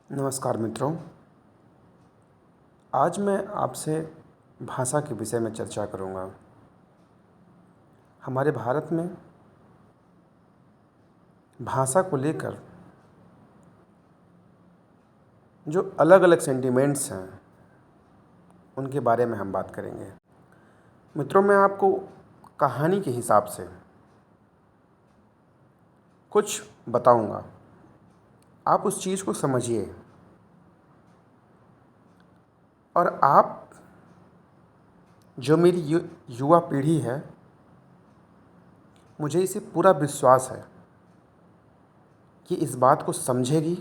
नमस्कार मित्रों। आज मैं आपसे भाषा के विषय में चर्चा करूंगा। हमारे भारत में भाषा को लेकर जो अलग अलग सेंटिमेंट्स हैं उनके बारे में हम बात करेंगे। मित्रों, मैं आपको कहानी के हिसाब से कुछ बताऊंगा। आप उस चीज़ को समझिए और आप जो मेरी युवा पीढ़ी है, मुझे इसे पूरा विश्वास है कि इस बात को समझेगी,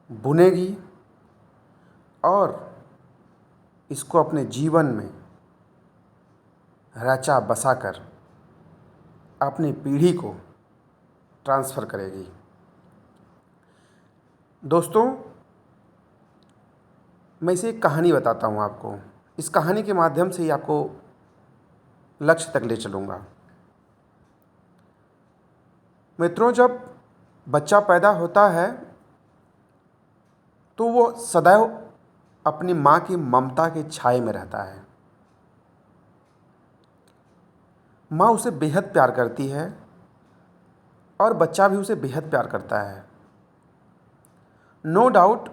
बुनेगी और इसको अपने जीवन में रचा बसा कर अपनी पीढ़ी को ट्रांसफ़र करेगी। दोस्तों, मैं इसे एक कहानी बताता हूँ आपको। इस कहानी के माध्यम से ही आपको लक्ष्य तक ले चलूँगा। मित्रों, जब बच्चा पैदा होता है तो वो सदैव अपनी माँ की ममता के छाए में रहता है। माँ उसे बेहद प्यार करती है और बच्चा भी उसे बेहद प्यार करता है। नो डाउट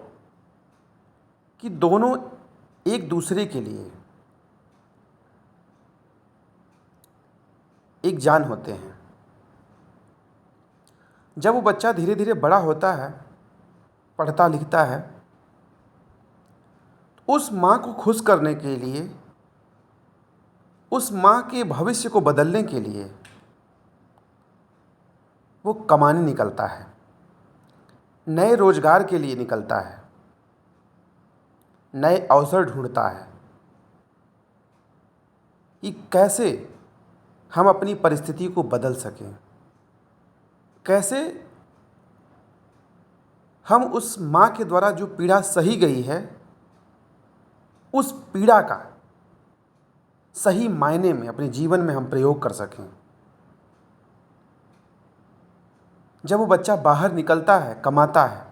कि दोनों एक दूसरे के लिए एक जान होते हैं। जब वो बच्चा धीरे धीरे बड़ा होता है, पढ़ता लिखता है, उस माँ को खुश करने के लिए, उस माँ के भविष्य को बदलने के लिए वो कमाने निकलता है, नए रोजगार के लिए निकलता है, नए अवसर ढूंढता है कि कैसे हम अपनी परिस्थिति को बदल सकें, कैसे हम उस माँ के द्वारा जो पीड़ा सही गई है उस पीड़ा का सही मायने में अपने जीवन में हम प्रयोग कर सकें। जब वो बच्चा बाहर निकलता है, कमाता है,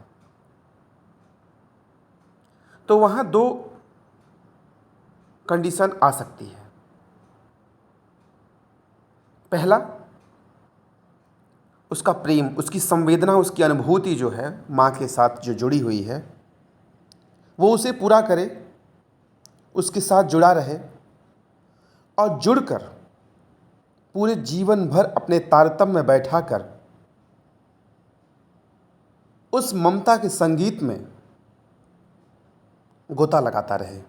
तो वहाँ दो कंडीशन आ सकती है। पहला, उसका प्रेम, उसकी संवेदना, उसकी अनुभूति जो है माँ के साथ जो जुड़ी हुई है, वो उसे पूरा करे, उसके साथ जुड़ा रहे और जुड़कर पूरे जीवन भर अपने तारतम्य में बैठाकर उस ममता के संगीत में गोता लगाता रहे।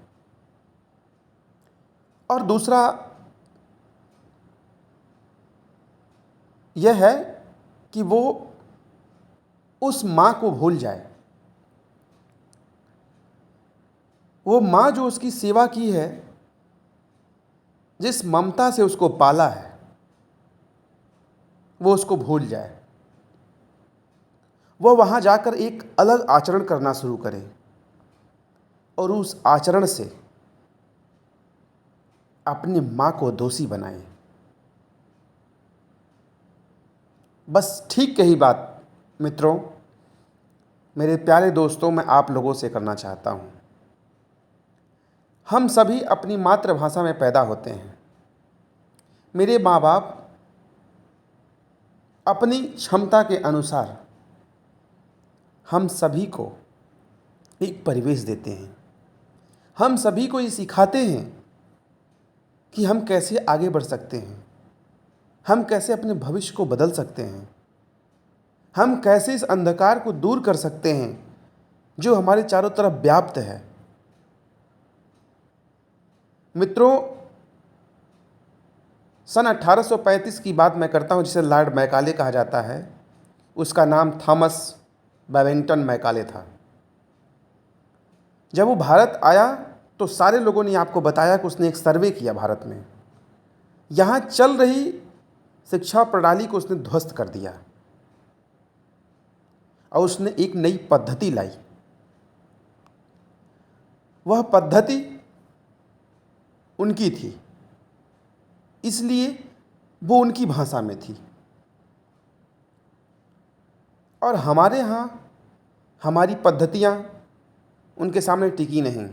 और दूसरा यह है कि वो उस माँ को भूल जाए। वो माँ जो उसकी सेवा की है, जिस ममता से उसको पाला है, वो उसको भूल जाए। वह वहाँ जाकर एक अलग आचरण करना शुरू करे और उस आचरण से अपनी माँ को दोषी बनाए। बस ठीक यही बात मित्रों, मेरे प्यारे दोस्तों, मैं आप लोगों से करना चाहता हूँ। हम सभी अपनी मातृभाषा में पैदा होते हैं। मेरे माँ बाप अपनी क्षमता के अनुसार हम सभी को एक परिवेश देते हैं। हम सभी को ये सिखाते हैं कि हम कैसे आगे बढ़ सकते हैं, हम कैसे अपने भविष्य को बदल सकते हैं, हम कैसे इस अंधकार को दूर कर सकते हैं जो हमारे चारों तरफ व्याप्त है। मित्रों, सन 1835 की बात मैं करता हूँ, जिसे लॉर्ड मैकाले कहा जाता है। उसका नाम थॉमस बेबिंगटन मैकाले था। जब वो भारत आया तो सारे लोगों ने आपको बताया कि उसने एक सर्वे किया भारत में। यहाँ चल रही शिक्षा प्रणाली को उसने ध्वस्त कर दिया और उसने एक नई पद्धति लाई। वह पद्धति उनकी थी, इसलिए वो उनकी भाषा में थी। और हमारे यहाँ हमारी पद्धतियाँ उनके सामने टिकी नहीं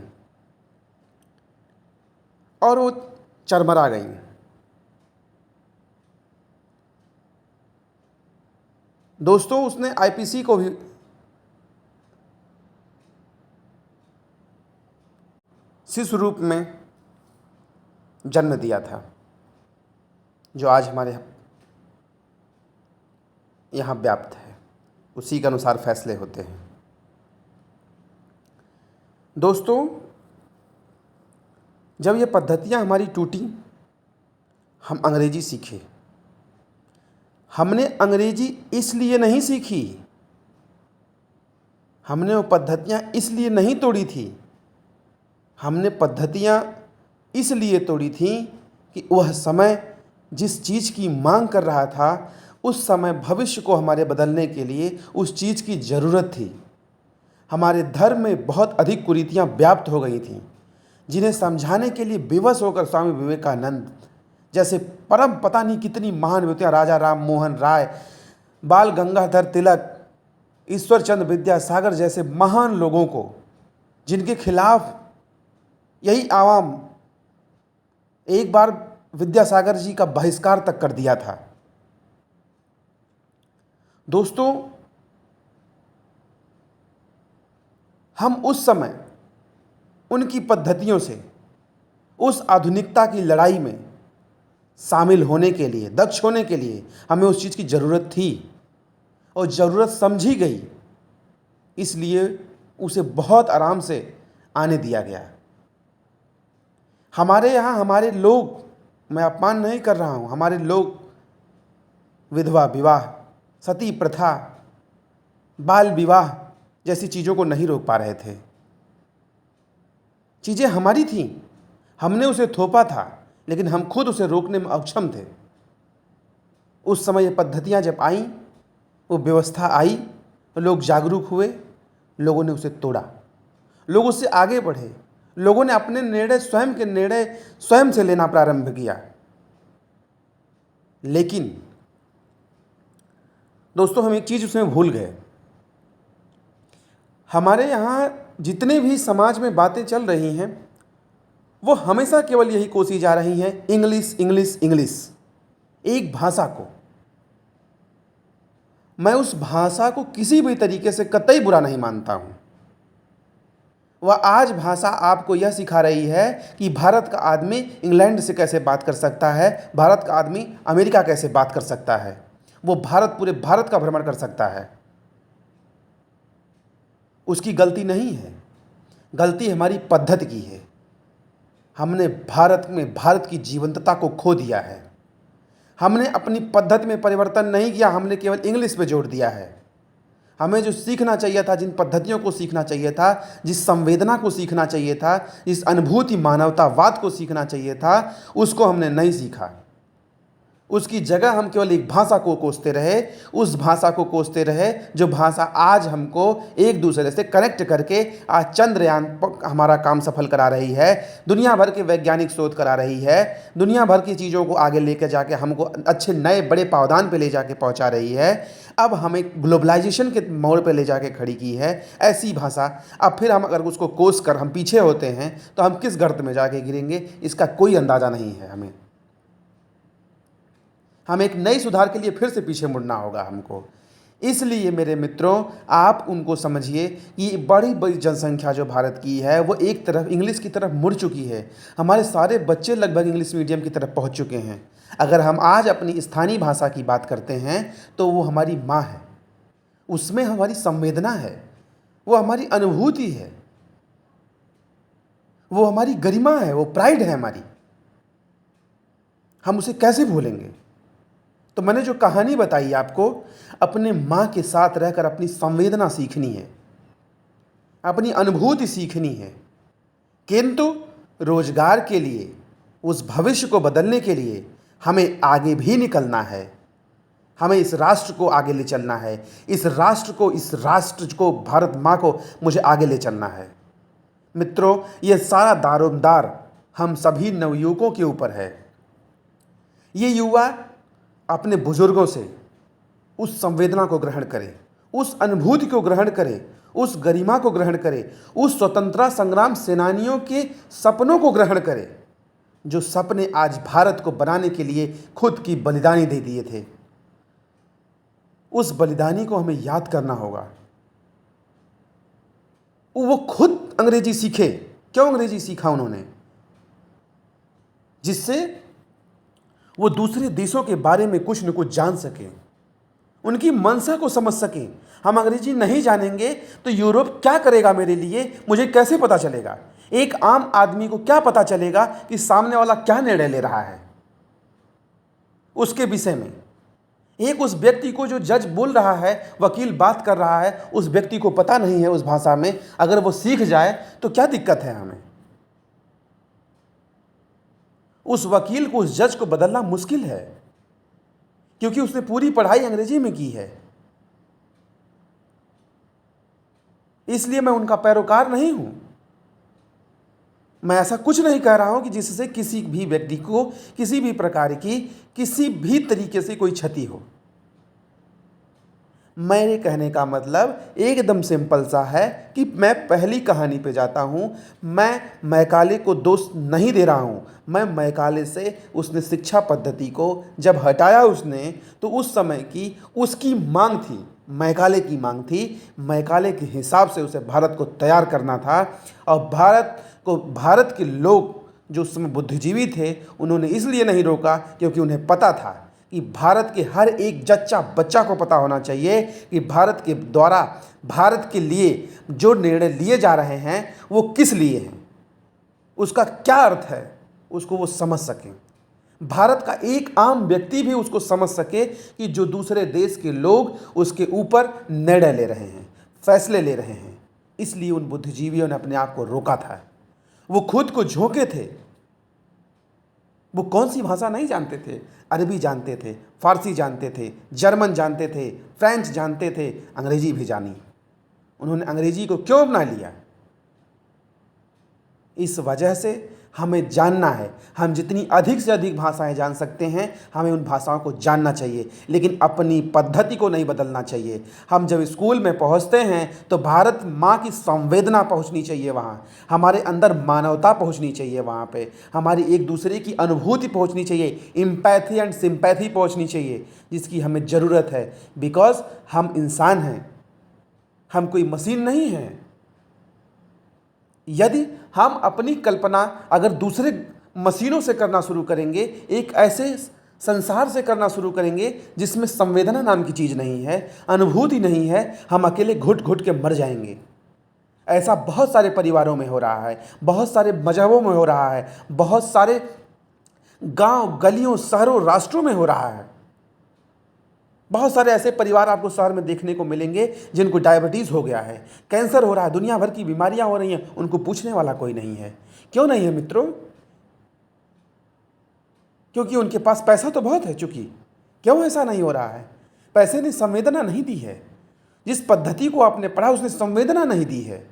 और वो चरमरा गईं। दोस्तों, उसने आईपीसी को भी शिशु रूप में जन्म दिया था, जो आज हमारे यहाँ व्याप्त है। उसी के अनुसार फैसले होते हैं। दोस्तों, जब ये पद्धतियाँ हमारी टूटी, हम अंग्रेजी सीखे। हमने अंग्रेजी इसलिए नहीं सीखी, हमने वो पद्धतियाँ इसलिए नहीं तोड़ी थी, हमने पद्धतियाँ इसलिए तोड़ी थी कि वह समय जिस चीज़ की मांग कर रहा था, उस समय भविष्य को हमारे बदलने के लिए उस चीज़ की ज़रूरत थी। हमारे धर्म में बहुत अधिक कुरीतियाँ व्याप्त हो गई थीं, जिन्हें समझाने के लिए विवश होकर स्वामी विवेकानंद जैसे परम पता नहीं कितनी महान व्यक्तियाँ, राजा राम मोहन राय, बाल गंगाधर तिलक, ईश्वर चंद्र विद्यासागर जैसे महान लोगों को, जिनके खिलाफ यही आवाम एक बार विद्यासागर जी का बहिष्कार तक कर दिया था। दोस्तों, हम उस समय उनकी पद्धतियों से उस आधुनिकता की लड़ाई में शामिल होने के लिए, दक्ष होने के लिए हमें उस चीज़ की ज़रूरत थी और ज़रूरत समझी गई, इसलिए उसे बहुत आराम से आने दिया गया। हमारे यहाँ हमारे लोग, मैं अपमान नहीं कर रहा हूँ, हमारे लोग विधवा विवाह, सती प्रथा, बाल विवाह जैसी चीज़ों को नहीं रोक पा रहे थे। चीज़ें हमारी थीं, हमने उसे थोपा था, लेकिन हम खुद उसे रोकने में अक्षम थे। उस समय ये पद्धतियाँ जब आईं, वो व्यवस्था आई, लोग जागरूक हुए, लोगों ने उसे तोड़ा, लोग उससे आगे बढ़े, लोगों ने अपने निर्णय, स्वयं के निर्णय स्वयं से लेना प्रारंभ किया। लेकिन दोस्तों, हम एक चीज़ उसमें भूल गए। हमारे यहाँ जितने भी समाज में बातें चल रही हैं, वो हमेशा केवल यही कोसी जा रही हैं, इंग्लिश इंग्लिश इंग्लिश। एक भाषा को, मैं उस भाषा को किसी भी तरीके से कतई बुरा नहीं मानता हूँ। वह आज भाषा आपको यह सिखा रही है कि भारत का आदमी इंग्लैंड से कैसे बात कर सकता है, भारत का आदमी अमेरिका कैसे बात कर सकता है, वो पूरे भारत का भ्रमण कर सकता है। उसकी गलती नहीं है, गलती हमारी पद्धति की है। हमने भारत में भारत की जीवंतता को खो दिया है। हमने अपनी पद्धति में परिवर्तन नहीं किया, हमने केवल इंग्लिश पे जोड़ दिया है। हमें जो सीखना चाहिए था, जिन पद्धतियों को सीखना चाहिए था, जिस संवेदना को सीखना चाहिए था, जिस अनुभूति मानवतावाद को सीखना चाहिए था, उसको हमने नहीं सीखा। उसकी जगह हम केवल एक भाषा को कोसते रहे, उस भाषा को कोसते रहे जो भाषा आज हमको एक दूसरे से कनेक्ट करके आज चंद्रयान हमारा काम सफल करा रही है, दुनिया भर के वैज्ञानिक शोध करा रही है, दुनिया भर की चीज़ों को आगे लेकर जाके हमको अच्छे नए बड़े पावदान पे ले जाके पहुंचा रही है। अब हमें ग्लोबलाइजेशन के मोड़ पे ले जाके खड़ी की है ऐसी भाषा। अब फिर हम अगर उसको कोस कर हम पीछे होते हैं तो हम किस गर्त में जाके गिरेंगे, इसका कोई अंदाज़ा नहीं है। हमें एक नई सुधार के लिए फिर से पीछे मुड़ना होगा हमको। इसलिए मेरे मित्रों, आप उनको समझिए कि बड़ी बड़ी जनसंख्या जो भारत की है वो एक तरफ इंग्लिश की तरफ मुड़ चुकी है। हमारे सारे बच्चे लगभग इंग्लिश मीडियम की तरफ पहुंच चुके हैं। अगर हम आज अपनी स्थानीय भाषा की बात करते हैं तो वो हमारी माँ है, उसमें हमारी संवेदना है, वो हमारी अनुभूति है, वो हमारी गरिमा है, वो प्राइड है हमारी। हम उसे कैसे भूलेंगे? तो मैंने जो कहानी बताई आपको, अपने माँ के साथ रहकर अपनी संवेदना सीखनी है, अपनी अनुभूति सीखनी है। किंतु रोजगार के लिए, उस भविष्य को बदलने के लिए हमें आगे भी निकलना है। हमें इस राष्ट्र को आगे ले चलना है, इस राष्ट्र को भारत माँ को मुझे आगे ले चलना है। मित्रों, ये सारा दारोमदार हम सभी नवयुवकों के ऊपर है। ये युवा अपने बुजुर्गों से उस संवेदना को ग्रहण करें, उस अनुभूति को ग्रहण करें, उस गरिमा को ग्रहण करे, उस स्वतंत्रता संग्राम सेनानियों के सपनों को ग्रहण करे जो सपने आज भारत को बनाने के लिए खुद की बलिदानी दे दिए थे। उस बलिदानी को हमें याद करना होगा। वो खुद अंग्रेजी सीखे। क्यों अंग्रेजी सीखा उन्होंने? जिससे वो दूसरे देशों के बारे में कुछ न कुछ जान सके, उनकी मंशा को समझ सकें। हम अंग्रेजी नहीं जानेंगे तो यूरोप क्या करेगा मेरे लिए, मुझे कैसे पता चलेगा? एक आम आदमी को क्या पता चलेगा कि सामने वाला क्या निर्णय ले रहा है उसके विषय में? एक उस व्यक्ति को जो जज बोल रहा है, वकील बात कर रहा है, उस व्यक्ति को पता नहीं है उस भाषा में, अगर वो सीख जाए तो क्या दिक्कत है हमें? उस वकील को, उस जज को बदलना मुश्किल है क्योंकि उसने पूरी पढ़ाई अंग्रेजी में की है। इसलिए मैं उनका पैरोकार नहीं हूं। मैं ऐसा कुछ नहीं कह रहा हूं कि जिससे किसी भी व्यक्ति को किसी भी प्रकार की किसी भी तरीके से कोई क्षति हो। मेरे कहने का मतलब एकदम सिंपल सा है कि मैं पहली कहानी पे जाता हूं। मैं मैकाले को दोष नहीं दे रहा हूं। मैं मैकाले से उसने शिक्षा पद्धति को जब हटाया उसने, तो उस समय की उसकी मांग थी, मैकाले की मांग थी। मैकाले के हिसाब से उसे भारत को तैयार करना था। और भारत के लोग जो उस समय बुद्धिजीवी थे, उन्होंने इसलिए नहीं रोका क्योंकि उन्हें पता था कि भारत के हर एक जच्चा बच्चा को पता होना चाहिए कि भारत के द्वारा भारत के लिए जो निर्णय लिए जा रहे हैं वो किस लिए हैं, उसका क्या अर्थ है, उसको वो समझ सकें। भारत का एक आम व्यक्ति भी उसको समझ सके कि जो दूसरे देश के लोग उसके ऊपर निर्णय ले रहे हैं, फैसले ले रहे हैं। इसलिए उन बुद्धिजीवियों ने अपने आप को रोका था। वो खुद को झोंके थे। वो कौन सी भाषा नहीं जानते थे? अरबी जानते थे, फारसी जानते थे, जर्मन जानते थे, फ्रेंच जानते थे, अंग्रेजी भी जानी। उन्होंने अंग्रेजी को क्यों अपना लिया? इस वजह से हमें जानना है। हम जितनी अधिक से अधिक भाषाएं जान सकते हैं, हमें उन भाषाओं को जानना चाहिए, लेकिन अपनी पद्धति को नहीं बदलना चाहिए। हम जब स्कूल में पहुंचते हैं तो भारत माँ की संवेदना पहुंचनी चाहिए वहाँ, हमारे अंदर मानवता पहुंचनी चाहिए, वहाँ पे हमारी एक दूसरे की अनुभूति पहुंचनी चाहिए, एम्पैथी एंड सिंपैथी पहुंचनी चाहिए, जिसकी हमें ज़रूरत है। बिकॉज हम इंसान हैं, हम कोई मशीन नहीं हैं। यदि हम अपनी कल्पना अगर दूसरे मशीनों से करना शुरू करेंगे, एक ऐसे संसार से करना शुरू करेंगे जिसमें संवेदना नाम की चीज़ नहीं है, अनुभूति नहीं है, हम अकेले घुट घुट के मर जाएंगे। ऐसा बहुत सारे परिवारों में हो रहा है, बहुत सारे मजहबों में हो रहा है, बहुत सारे गांव, गलियों, शहरों, राष्ट्रों में हो रहा है। बहुत सारे ऐसे परिवार आपको शहर में देखने को मिलेंगे जिनको डायबिटीज़ हो गया है, कैंसर हो रहा है, दुनिया भर की बीमारियां हो रही हैं, उनको पूछने वाला कोई नहीं है। क्यों नहीं है मित्रों? क्योंकि उनके पास पैसा तो बहुत है। चूंकि क्यों ऐसा नहीं हो रहा है? पैसे ने संवेदना नहीं दी है। जिस पद्धति को आपने पढ़ा उसने संवेदना नहीं दी है।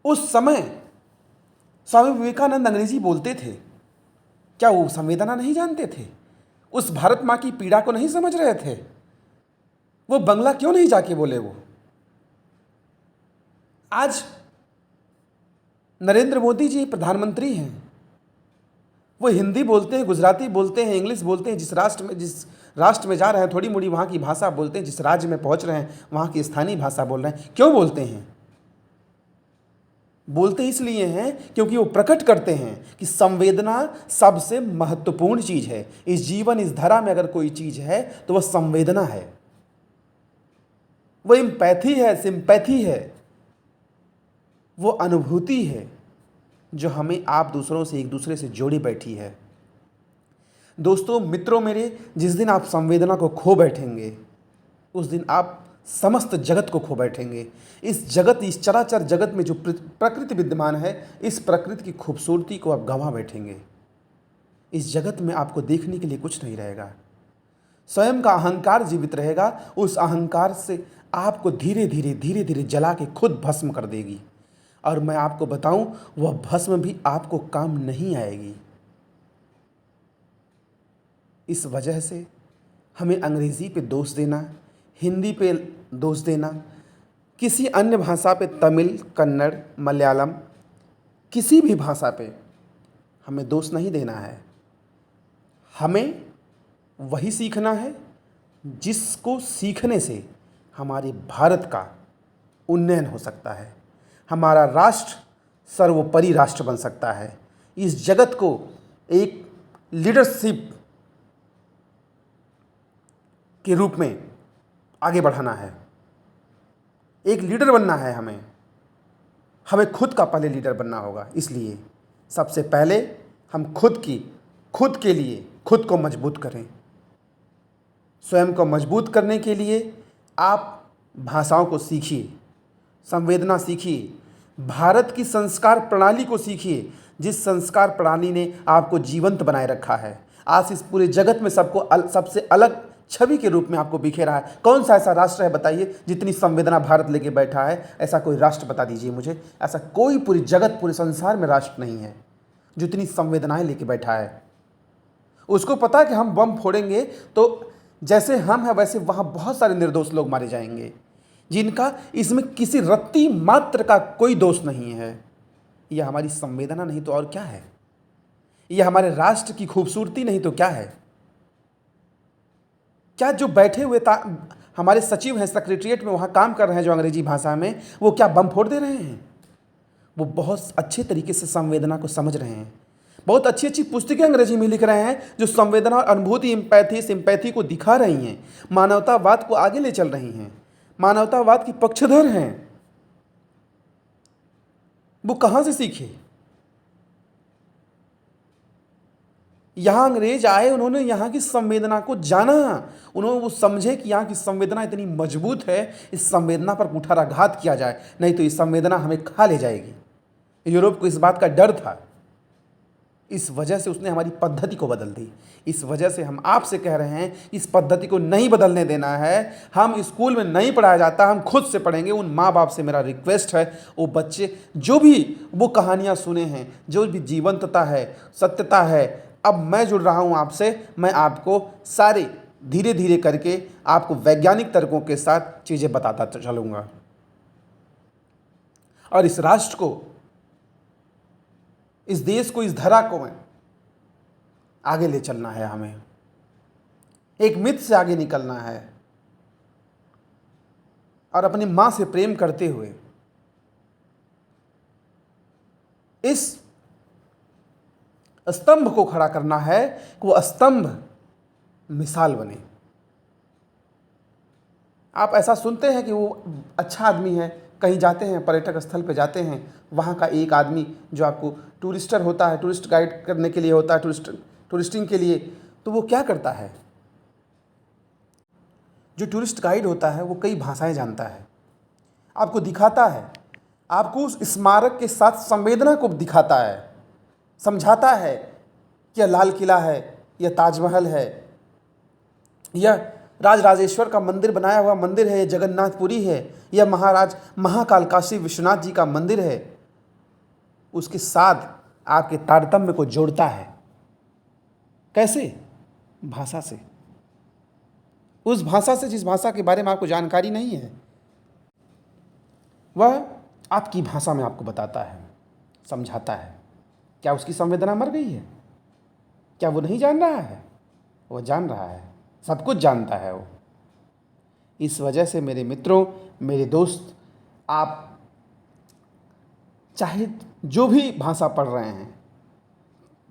उस समय स्वामी विवेकानंद अंग्रेजी बोलते थे, क्या वो संवेदना नहीं जानते थे? उस भारत माँ की पीड़ा को नहीं समझ रहे थे? वो बंगला क्यों नहीं जाके बोले? वो आज नरेंद्र मोदी जी प्रधानमंत्री हैं, वो हिंदी बोलते हैं, गुजराती बोलते हैं, इंग्लिश बोलते हैं। जिस राष्ट्र में जा रहे हैं थोड़ी मोड़ी वहाँ की भाषा बोलते हैं, जिस राज्य में पहुँच रहे हैं वहाँ की स्थानीय भाषा बोल रहे हैं। क्यों बोलते हैं? बोलते इसलिए हैं क्योंकि वो प्रकट करते हैं कि संवेदना सबसे महत्वपूर्ण चीज़ है। इस जीवन, इस धरा में अगर कोई चीज़ है तो वह संवेदना है, वो एम्पैथी है, सिंपैथी है, वो अनुभूति है जो हमें आप दूसरों से, एक दूसरे से जोड़ी बैठी है। दोस्तों, मित्रों मेरे, जिस दिन आप संवेदना को खो बैठेंगे उस दिन आप समस्त जगत को खो बैठेंगे। इस जगत, इस चराचर जगत में जो प्रकृति विद्यमान है, इस प्रकृति की खूबसूरती को आप गंवा बैठेंगे। इस जगत में आपको देखने के लिए कुछ नहीं रहेगा। स्वयं का अहंकार जीवित रहेगा। उस अहंकार से आपको धीरे धीरे जला के खुद भस्म कर देगी। और मैं आपको बताऊं, वह भस्म भी आपको काम नहीं आएगी। इस वजह से हमें अंग्रेज़ी पे दोष देना, हिंदी पे दोष देना, किसी अन्य भाषा पे, तमिल, कन्नड़, मलयालम, किसी भी भाषा पे हमें दोष नहीं देना है। हमें वही सीखना है जिसको सीखने से हमारे भारत का उन्नयन हो सकता है, हमारा राष्ट्र सर्वोपरि राष्ट्र बन सकता है, इस जगत को एक लीडरशिप के रूप में आगे बढ़ाना है, एक लीडर बनना है। हमें खुद का पहले लीडर बनना होगा। इसलिए सबसे पहले हम खुद के लिए खुद को मजबूत करें। स्वयं को मजबूत करने के लिए आप भाषाओं को सीखिए, संवेदना सीखिए, भारत की संस्कार प्रणाली को सीखिए, जिस संस्कार प्रणाली ने आपको जीवंत बनाए रखा है। आज इस पूरे जगत में सबसे अलग छवि के रूप में आपको बिखेरा है। कौन सा ऐसा राष्ट्र है बताइए जितनी संवेदना भारत लेके बैठा है? ऐसा कोई राष्ट्र बता दीजिए मुझे। ऐसा कोई पूरी जगत, पूरे संसार में राष्ट्र नहीं है जितनी संवेदनाएं लेके बैठा है। उसको पता है कि हम बम फोड़ेंगे तो जैसे हम हैं वैसे वहाँ बहुत सारे निर्दोष लोग मारे जाएंगे, जिनका इसमें किसी रत्ती मात्र का कोई दोष नहीं है। यह हमारी संवेदना नहीं तो और क्या है? यह हमारे राष्ट्र की खूबसूरती नहीं तो क्या है? क्या जो बैठे हुए हमारे सचिव हैं सेक्रेटरीट में, वहाँ काम कर रहे हैं जो अंग्रेजी भाषा में, वो क्या बम फोड़ दे रहे हैं? वो बहुत अच्छे तरीके से संवेदना को समझ रहे हैं। बहुत अच्छी अच्छी पुस्तकें अंग्रेजी में लिख रहे हैं जो संवेदना और अनुभूति, एम्पैथी, सिंपैथी को दिखा रही हैं, मानवतावाद को आगे ले चल रही हैं, मानवतावाद की पक्षधर हैं। वो कहाँ से सीखे? यहाँ अंग्रेज आए, उन्होंने यहाँ की संवेदना को जाना, उन्होंने वो समझे कि यहाँ की संवेदना इतनी मजबूत है, इस संवेदना पर कुठाराघात किया जाए, नहीं तो इस संवेदना हमें खा ले जाएगी। यूरोप को इस बात का डर था, इस वजह से उसने हमारी पद्धति को बदल दी। इस वजह से हम आपसे कह रहे हैं इस पद्धति को नहीं बदलने देना है। हम स्कूल में नहीं पढ़ाया जाता, हम खुद से पढ़ेंगे। उन माँ बाप से मेरा रिक्वेस्ट है, वो बच्चे जो भी वो कहानियाँ सुने हैं, जो भी जीवंतता है, सत्यता है, अब मैं जुड़ रहा हूँ आपसे, मैं आपको सारे धीरे धीरे करके आपको वैज्ञानिक तर्कों के साथ चीज़ें बताता चलूँगा। और इस राष्ट्र को, इस देश को, इस धरा को आगे ले चलना है। हमें एक मिथ से आगे निकलना है और अपनी माँ से प्रेम करते हुए इस स्तंभ को खड़ा करना है कि वो स्तंभ मिसाल बने। आप ऐसा सुनते हैं कि वो अच्छा आदमी है, कहीं जाते हैं, पर्यटक स्थल पे जाते हैं, वहाँ का एक आदमी जो आपको टूरिस्टर होता है, टूरिस्ट गाइड करने के लिए होता है, टूरिस्टिंग के लिए, तो वो क्या करता है? जो टूरिस्ट गाइड होता है वो कई भाषाएं जानता है, आपको दिखाता है, आपको उस स्मारक के साथ संवेदना को दिखाता है, समझाता है कि यह लाल किला है, यह ताजमहल है, यह राजराजेश्वर का मंदिर बनाया हुआ मंदिर है, यह जगन्नाथपुरी है, यह महाकाल काशी विश्वनाथ जी का मंदिर है। उसके साथ आपके तारतम्य को जोड़ता है। कैसे? भाषा से। उस भाषा से जिस भाषा के बारे में आपको जानकारी नहीं है, वह आपकी भाषा में आपको बताता है, समझाता है। क्या उसकी संवेदना मर गई है? क्या वो नहीं जान रहा है? वो जान रहा है, सब कुछ जानता है वो। इस वजह से मेरे मित्रों, मेरे दोस्त, आप चाहे जो भी भाषा पढ़ रहे हैं,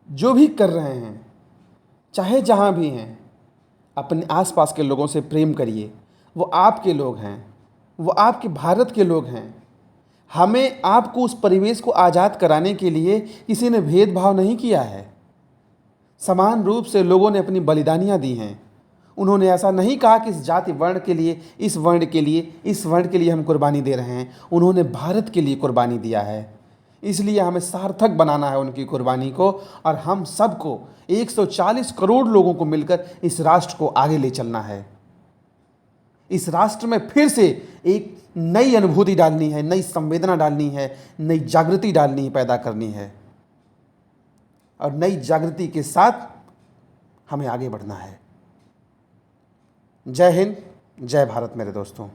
जो भी कर रहे हैं, चाहे जहाँ भी हैं, अपने आसपास के लोगों से प्रेम करिए। वो आपके लोग हैं, वो आपके भारत के लोग हैं। हमें आपको उस परिवेश को आज़ाद कराने के लिए किसी ने भेदभाव नहीं किया है। समान रूप से लोगों ने अपनी बलिदानियाँ दी हैं। उन्होंने ऐसा नहीं कहा कि इस जाति वर्ण के लिए, इस वर्ण के लिए, इस वर्ण के लिए हम कुर्बानी दे रहे हैं। उन्होंने भारत के लिए कुर्बानी दिया है। इसलिए हमें सार्थक बनाना है उनकी कुर्बानी को, और हम सबको 140 करोड़ लोगों को मिलकर इस राष्ट्र को आगे ले चलना है। इस राष्ट्र में फिर से एक नई अनुभूति डालनी है, नई संवेदना डालनी है, नई जागृति डालनी, पैदा करनी है, और नई जागृति के साथ हमें आगे बढ़ना है। जय हिंद, जय भारत मेरे दोस्तों।